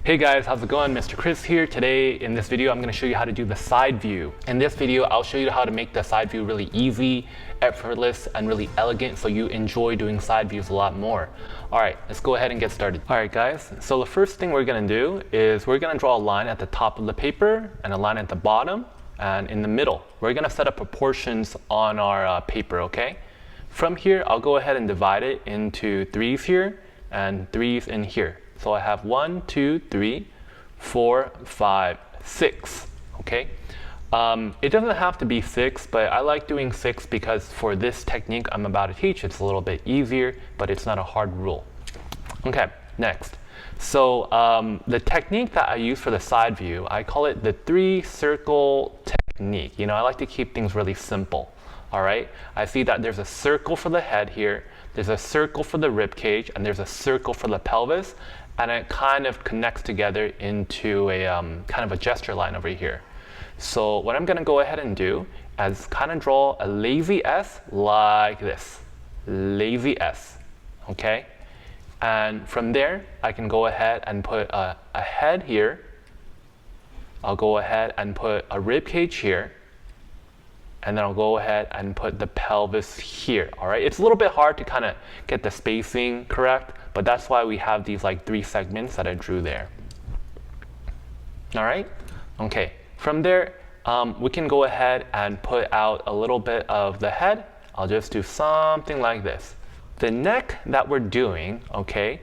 Hey guys, how's it going? Mr. Chris here. Today in this video, I'm going to show you how to do the side view. In this video, I'll show you how to make the side view really easy, effortless, and really elegant so you enjoy doing side views a lot more. All right, let's go ahead and get started. All right guys, so the first thing we're going to do is we're going to draw a line at the top of the paper and a line at the bottom and in the middle. We're going to set up proportions on our paper, okay? From here, I'll go ahead and divide it into threes here and threes in here. So I have 1, 2, 3, 4, 5, 6, okay? It doesn't have to be 6, but I like doing 6 because for this technique I'm about to teach, it's a little bit easier, but it's not a hard rule. Okay, next. So the technique that I use for the side view, I call it the 3-circle technique. You know, I like to keep things really simple, all right? I see that there's a circle for the head here, there's a circle for the rib cage, and there's a circle for the pelvis, and it kind of connects together into a kind of a gesture line over here. So what I'm going to go ahead and do is kind of draw a lazy S like this. Lazy S, okay? And from there, I can go ahead and put a head here. I'll go ahead and put a rib cage here. And then I'll go ahead and put the pelvis here, all right? It's a little bit hard to kind of get the spacing correct, but that's why we have these like 3 segments that I drew there. All right, okay. From there, we can go ahead and put out a little bit of the head. I'll just do something like this. The neck that we're doing, okay,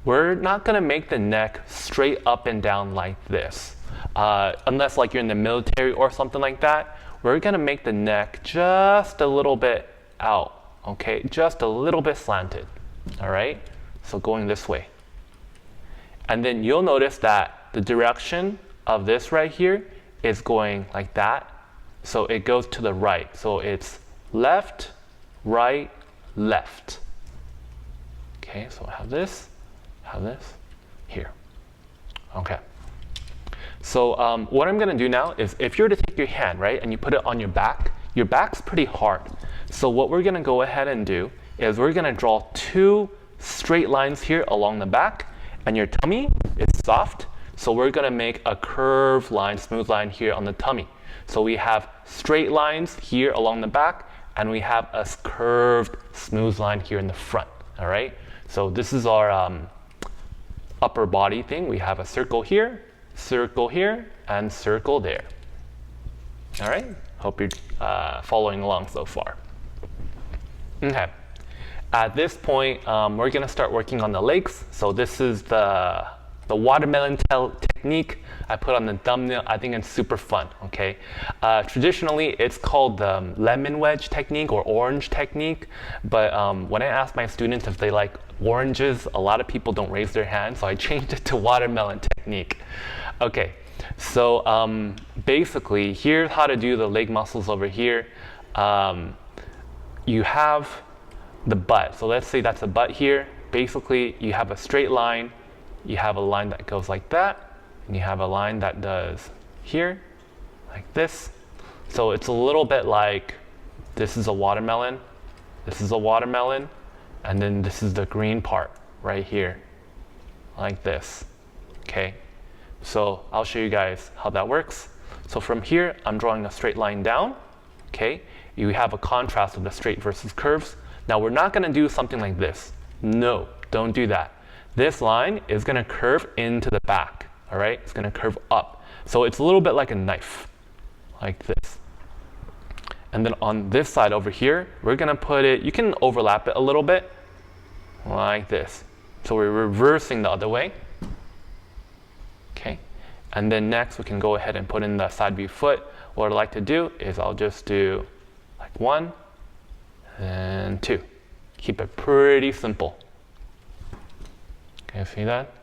we're not gonna make the neck straight up and down like this. Unless like you're in the military or something like that. We're gonna make the neck just a little bit out, okay? Just a little bit slanted, all right? So going this way. And then you'll notice that the direction of this right here is going like that. So it goes to the right. So it's left, right, left. Okay, so I have this here, okay. So what I'm going to do now is if you were to take your hand, right, and you put it on your back's pretty hard. So what we're going to go ahead and do is we're going to draw 2 straight lines here along the back, and your tummy is soft. So we're going to make a curved line, smooth line here on the tummy. So we have straight lines here along the back, and we have a curved, smooth line here in the front, all right? So this is our upper body thing. We have a circle here, and circle there. All right, hope you're following along so far. Okay, at this point, we're gonna start working on the legs. So this is the watermelon technique I put on the thumbnail. I think it's super fun, okay? Traditionally, it's called the lemon wedge technique or orange technique, but when I ask my students if they like oranges, a lot of people don't raise their hand, so I changed it to watermelon technique. Okay, so basically, here's how to do the leg muscles over here. You have the butt, so let's say that's a butt here. Basically, you have a straight line, you have a line that goes like that, and you have a line that does here, like this. So it's a little bit like this is a watermelon, this is a watermelon, and then this is the green part right here, like this, okay? So I'll show you guys how that works. So from here, I'm drawing a straight line down, okay? You have a contrast of the straight versus curves. Now we're not gonna do something like this. No, don't do that. This line is gonna curve into the back, all right? It's gonna curve up. So it's a little bit like a knife, like this. And then on this side over here, we're gonna put it, you can overlap it a little bit, like this. So we're reversing the other way. Okay, and then next we can go ahead and put in the side view foot. What I like to do is I'll just do like 1 and 2. Keep it pretty simple. Okay, see that?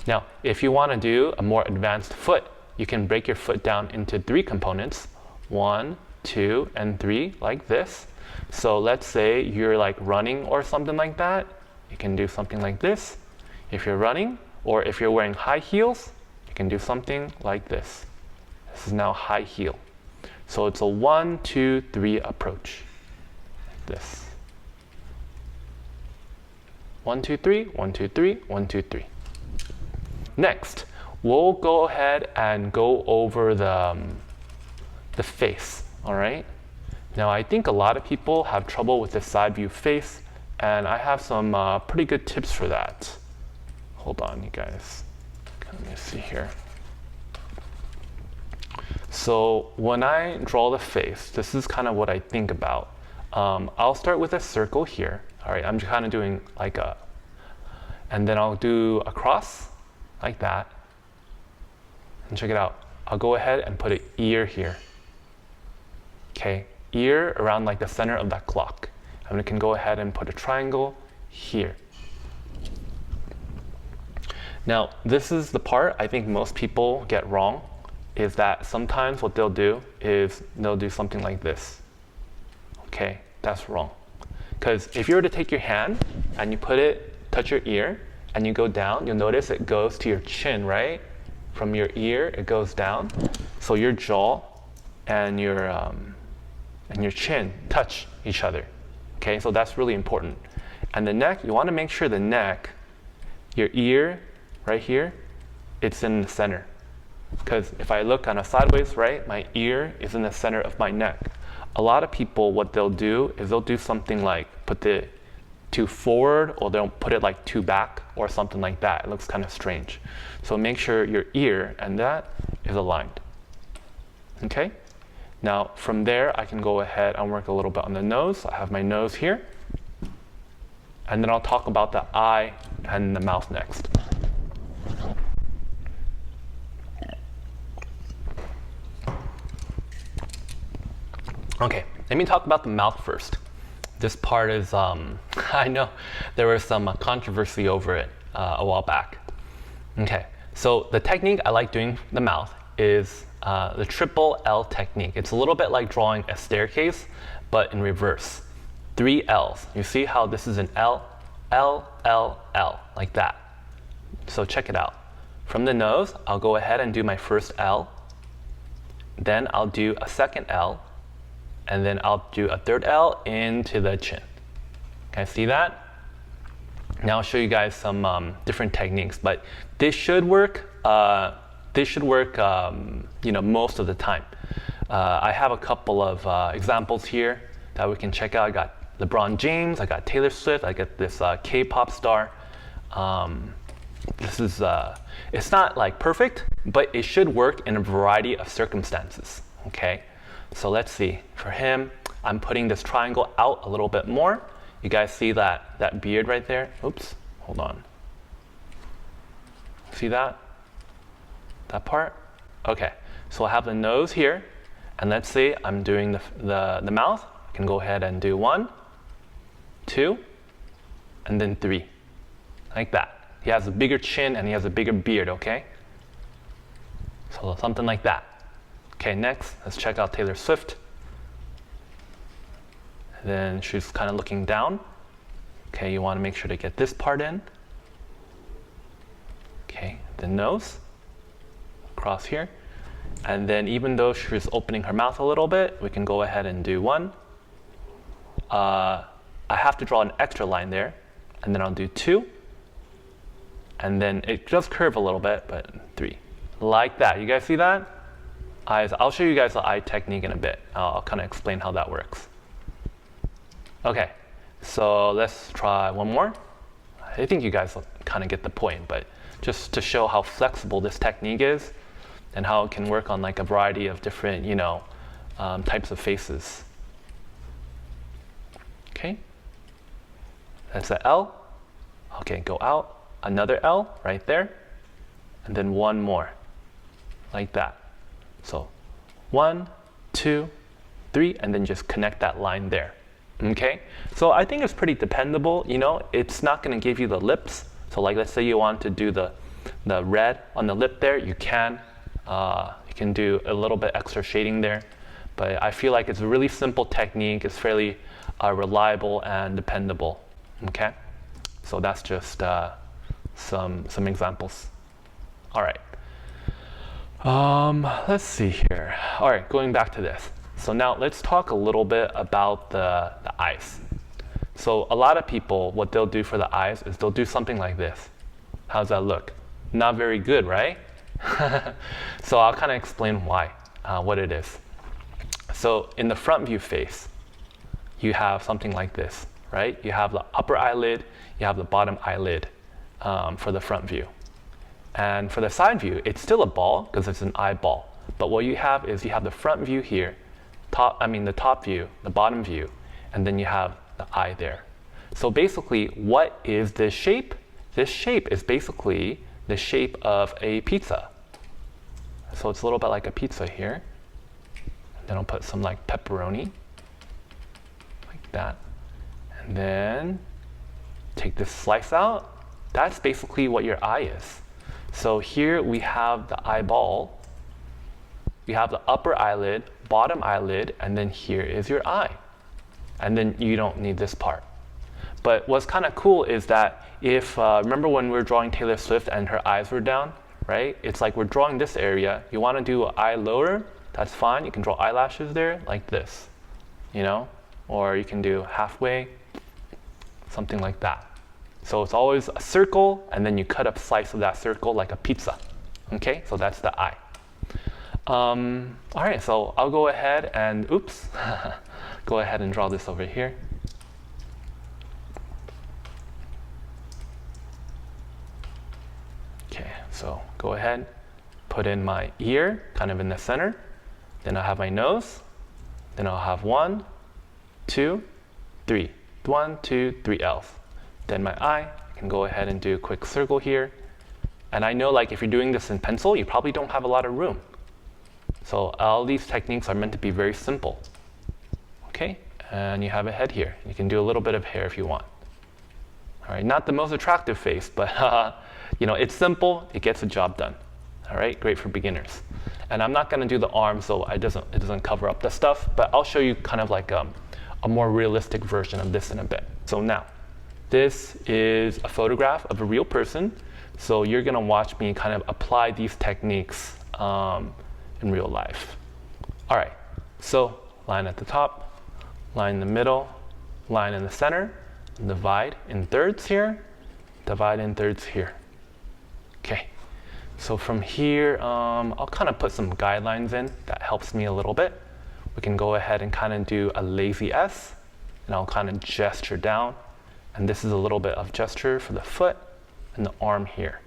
Now, if you want to do a more advanced foot, you can break your foot down into 3 components. 1, 2, and 3, like this. So let's say you're like running or something like that. You can do something like this. If you're running, or if you're wearing high heels, you can do something like this. This is now high heel. So it's a 1, 2, 3 approach, like this. 1, 2, 3, 1, 2, 3, 1, 2, 3. Next, we'll go ahead and go over the face, all right? Now, I think a lot of people have trouble with the side view face, and I have some pretty good tips for that. Hold on, you guys. Let me see here. So when I draw the face, this is kind of what I think about. I'll start with a circle here. All right, I'm just kind of doing like and then I'll do a cross like that. And check it out. I'll go ahead and put an ear here. Okay, ear around like the center of that clock. And we can go ahead and put a triangle here. Now, this is the part I think most people get wrong, is that sometimes what they'll do is they'll do something like this. Okay, that's wrong. Because if you were to take your hand and you touch your ear, and you go down, you'll notice it goes to your chin, right? From your ear, it goes down. So your jaw and your chin touch each other. Okay, so that's really important. And the neck, you want to make sure the neck, your ear right here, it's in the center. Because if I look kind of sideways, right, my ear is in the center of my neck. A lot of people, what they'll do is they'll do something like put the two forward, or they'll put it like two back or something like that. It looks kind of strange. So make sure your ear and that is aligned. Okay? Now from there, I can go ahead and work a little bit on the nose. I have my nose here. And then I'll talk about the eye and the mouth next. Okay, let me talk about the mouth first. This part is, I know there was some controversy over it a while back. Okay, so the technique I like doing the mouth is the triple L technique. It's a little bit like drawing a staircase, but in reverse. 3 L's. You see how this is an L, L, L, L, like that. So check it out. From the nose, I'll go ahead and do my first L. Then I'll do a second L. And then I'll do a third L into the chin. Can I see that? Now I'll show you guys some different techniques, but this should work. You know, most of the time. I have a couple of examples here that we can check out. I got LeBron James, I got Taylor Swift, I got this K-pop star. This is it's not like perfect, but it should work in a variety of circumstances. Okay. So let's see, for him, I'm putting this triangle out a little bit more. You guys see that beard right there? Oops, hold on. See that? That part? Okay, so I have the nose here, and let's see, I'm doing the mouth. I can go ahead and do 1, 2, and then 3, like that. He has a bigger chin and he has a bigger beard, okay? So something like that. Okay, next, let's check out Taylor Swift. Then she's kind of looking down. Okay, you want to make sure to get this part in. Okay, the nose, across here. And then even though she's opening her mouth a little bit, we can go ahead and do 1. I have to draw an extra line there, and then I'll do 2. And then it does curve a little bit, but 3. Like that, you guys see that? Eyes. I'll show you guys the eye technique in a bit. I'll kind of explain how that works. Okay, so let's try one more. I think you guys kind of get the point, but just to show how flexible this technique is and how it can work on like a variety of different, you know, types of faces. Okay, that's the L. Okay, go out. Another L right there, and then one more, like that. So 1, 2, 3, and then just connect that line there. Okay, so I think it's pretty dependable. You know, it's not going to give you the lips. So like, let's say you want to do the red on the lip there, you can do a little bit extra shading there. But I feel like it's a really simple technique. It's fairly reliable and dependable. Okay, so that's just some examples. All right. Let's see here. All right, going back to this. So now let's talk a little bit about the eyes. So a lot of people, what they'll do for the eyes is they'll do something like this. How's that look? Not very good, right? So I'll kind of explain why, what it is. So in the front view face, you have something like this, right? You have the upper eyelid, you have the bottom eyelid for the front view. And for the side view, it's still a ball because it's an eyeball. But what you have is you have the front view here, the top view, the bottom view, and then you have the eye there. So basically, what is this shape? This shape is basically the shape of a pizza. So it's a little bit like a pizza here. Then I'll put some like pepperoni, like that. And then take this slice out. That's basically what your eye is. So here we have the eyeball. We have the upper eyelid, bottom eyelid, and then here is your eye. And then you don't need this part. But what's kind of cool is that if, remember when we were drawing Taylor Swift and her eyes were down, right? It's like we're drawing this area. You want to do an eye lower, that's fine. You can draw eyelashes there like this, you know? Or you can do halfway, something like that. So it's always a circle, and then you cut a slice of that circle like a pizza. Okay, so that's the eye. All right, so I'll go ahead and, go ahead and draw this over here. Okay, so go ahead, put in my ear, kind of in the center. Then I'll have my nose. Then I'll have 1, 2, 3. 1, 2, 3 L's. Then my eye, I can go ahead and do a quick circle here. And I know like if you're doing this in pencil, you probably don't have a lot of room. So all these techniques are meant to be very simple. Okay, and you have a head here. You can do a little bit of hair if you want. All right, not the most attractive face, but you know, it's simple, it gets the job done. All right, great for beginners. And I'm not gonna do the arm, so it doesn't cover up the stuff, but I'll show you kind of like a more realistic version of this in a bit. So now, this is a photograph of a real person. So you're gonna watch me kind of apply these techniques in real life. All right, so line at the top, line in the middle, line in the center, divide in thirds here, divide in thirds here. Okay, so from here, I'll kind of put some guidelines in that helps me a little bit. We can go ahead and kind of do a lazy S, and I'll kind of gesture down. And this is a little bit of gesture for the foot and the arm here.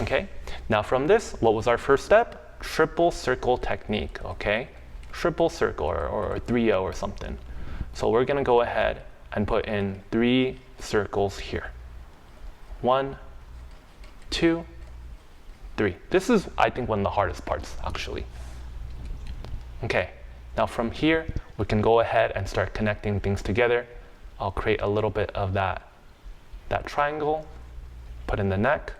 Okay, now from this, what was our first step? Triple circle technique, okay? Triple circle or 3-0 or something. So we're gonna go ahead and put in 3 circles here. 1, 2, 3. This is, I think, one of the hardest parts, actually. Okay, now from here, we can go ahead and start connecting things together. I'll create a little bit of that triangle, put in the neck.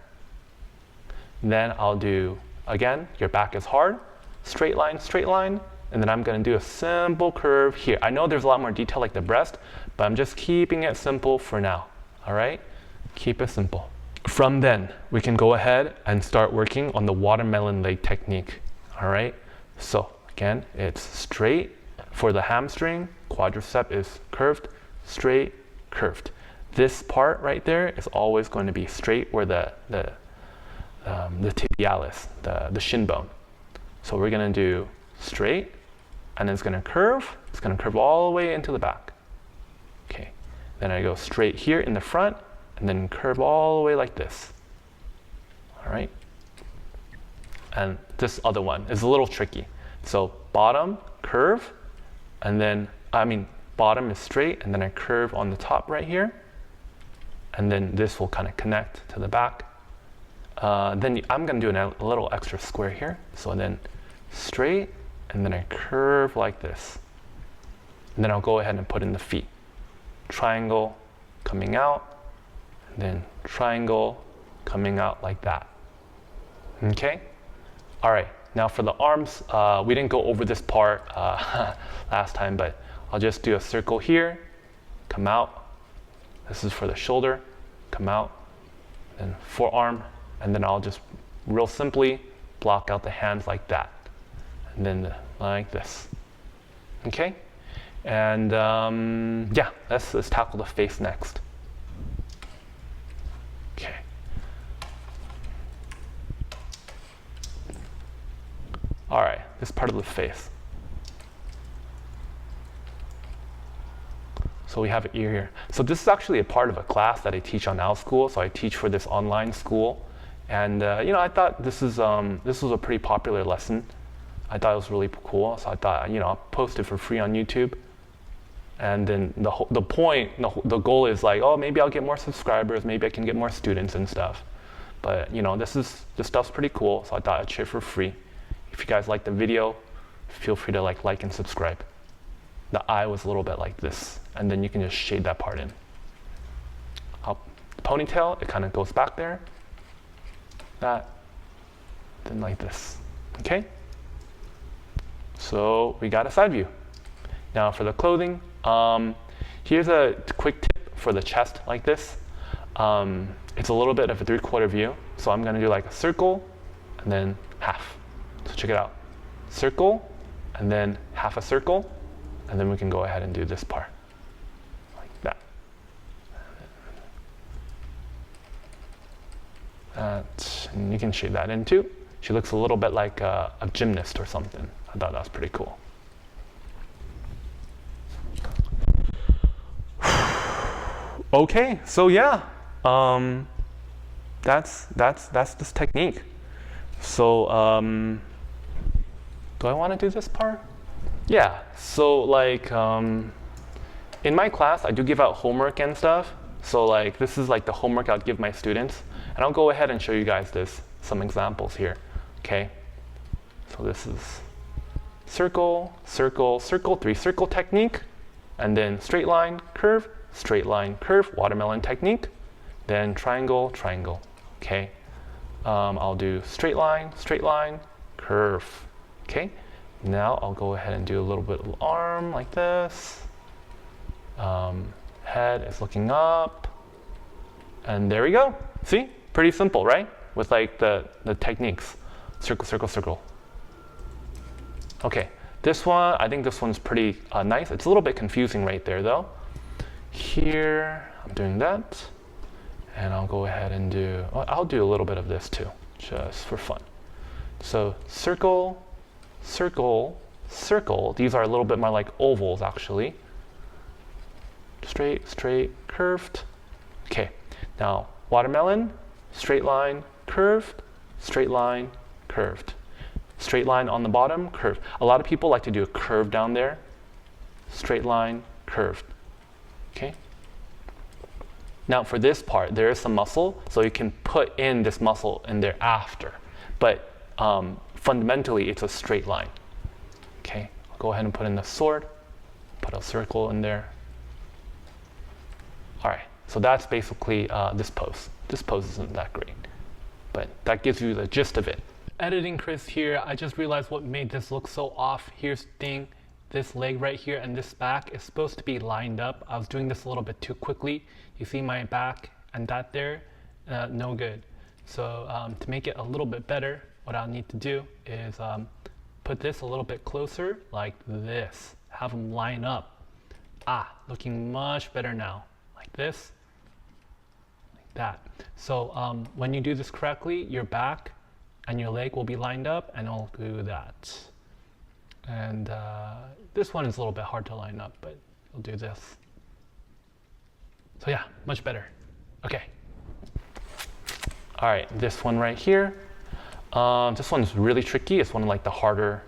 Then I'll do, again, your back is hard, straight line, and then I'm gonna do a simple curve here. I know there's a lot more detail like the breast, but I'm just keeping it simple for now, all right? Keep it simple. From then, we can go ahead and start working on the watermelon leg technique, all right? So again, it's straight for the hamstring, quadricep is curved, straight, curved. This part right there is always going to be straight where the tibialis, the shin bone. So we're gonna do straight, and it's gonna curve all the way into the back. Okay, then I go straight here in the front, and then curve all the way like this. All right, and this other one is a little tricky. So bottom, curve, and then, bottom is straight, and then I curve on the top right here, and then this will kind of connect to the back. Then I'm gonna do a little extra square here. So then straight, and then I curve like this. And then I'll go ahead and put in the feet. Triangle coming out, and then triangle coming out like that. Okay? All right, now for the arms, we didn't go over this part last time, but I'll just do a circle here, come out. This is for the shoulder, come out, then forearm, and then I'll just real simply block out the hands like that. And then like this. Okay? And yeah, let's tackle the face next. Okay. All right, this part of the face. So we have an ear here. So this is actually a part of a class that I teach on OwlSchool. So I teach for this online school. And I thought this was a pretty popular lesson. I thought it was really cool. So I thought, I'll post it for free on YouTube. And then the goal is like, oh, maybe I'll get more subscribers. Maybe I can get more students and stuff. But this stuff's pretty cool. So I thought I'd share for free. If you guys like the video, feel free to like and subscribe. The eye was a little bit like this, and then you can just shade that part in. The ponytail, it kind of goes back there. That, then like this. Okay? So we got a side view. Now for the clothing, here's a quick tip for the chest like this. It's a little bit of a 3/4 view. So I'm gonna do like a circle and then half. So check it out. Circle and then half a circle. And then we can go ahead and do this part, like that. And you can shade that in too. She looks a little bit like a gymnast or something. I thought that was pretty cool. Okay, so yeah, that's this technique. So do I want to do this part? Yeah, so like in my class, I do give out homework and stuff. So like this is like the homework I'll give my students. And I'll go ahead and show you guys some examples here, okay? So this is circle, circle, circle, 3-circle technique, and then straight line, curve, watermelon technique, then triangle, triangle, okay? I'll do straight line, curve, okay? Now I'll go ahead and do a little bit of arm like this. Head is looking up. And there we go. See? Pretty simple, right? With like the techniques. Circle, circle, circle. Okay, this one, I think this one's pretty nice. It's a little bit confusing right there though. Here, I'm doing that. And I'll go ahead and I'll do a little bit of this too, just for fun. So circle, circle, circle. These are a little bit more like ovals actually. Straight, straight, curved. Okay, now watermelon, straight line, curved, straight line, curved. Straight line on the bottom, curved. A lot of people like to do a curve down there. Straight line, curved. Okay. Now for this part, there is some muscle, so you can put in this muscle in there after. But fundamentally, it's a straight line. Okay, I'll go ahead and put in the sword, put a circle in there. All right, so that's basically this pose. This pose isn't that great, but that gives you the gist of it. Editing Chris here, I just realized what made this look so off. Here's the thing, this leg right here and this back is supposed to be lined up. I was doing this a little bit too quickly. You see my back and that there, no good. So to make it a little bit better, what I'll need to do is put this a little bit closer like this. Have them line up. Looking much better now. Like this, like that. So when you do this correctly, your back and your leg will be lined up, and I'll do that. And this one is a little bit hard to line up, but we'll do this. So yeah, much better. Okay. All right, this one right here. This one's really tricky. It's one of like the harder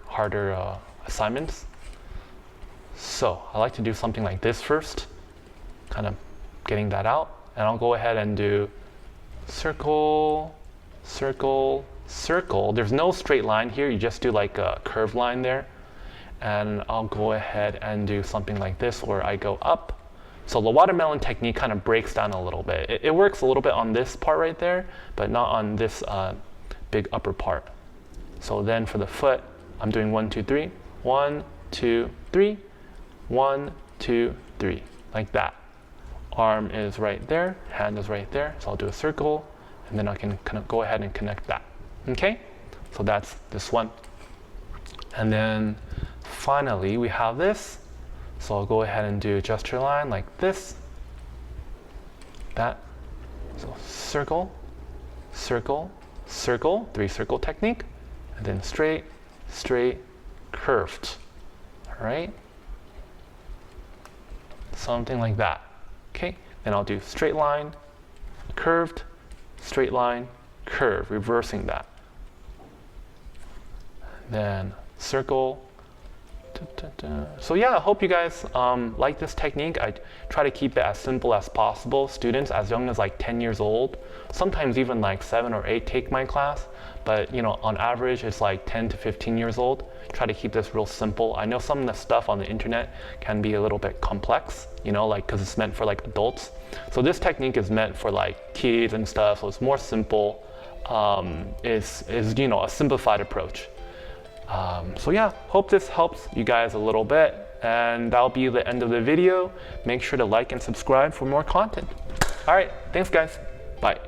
assignments. So I like to do something like this first, kind of getting that out. And I'll go ahead and do circle, circle, circle. There's no straight line here. You just do like a curved line there. And I'll go ahead and do something like this where I go up. So the watermelon technique kind of breaks down a little bit. It works a little bit on this part right there, but not on this big upper part. So then for the foot, I'm doing 1, 2, 3. 1, 2, 3. 1, 2, 3. Like that. Arm is right there, hand is right there. So I'll do a circle, and then I can kind of go ahead and connect that. Okay? So that's this one. And then finally we have this. So I'll go ahead and do a gesture line like this. That. So circle, circle, circle, 3-circle technique. And then straight, straight, curved. All right? Something like that. Okay? Then I'll do straight line, curved, straight line, curve, reversing that. Then circle. So yeah, I hope you guys like this technique. I try to keep it as simple as possible. Students as young as like 10 years old, sometimes even like 7 or 8 take my class, but you know, on average it's like 10 to 15 years old. Try to keep this real simple. I know some of the stuff on the internet can be a little bit complex, you know, like because it's meant for like adults. So this technique is meant for like kids and stuff, so it's more simple. Is you know, a simplified approach. So yeah, hope this helps you guys a little bit, and that'll be the end of the video. Make sure to like and subscribe for more content. All right, thanks guys, bye.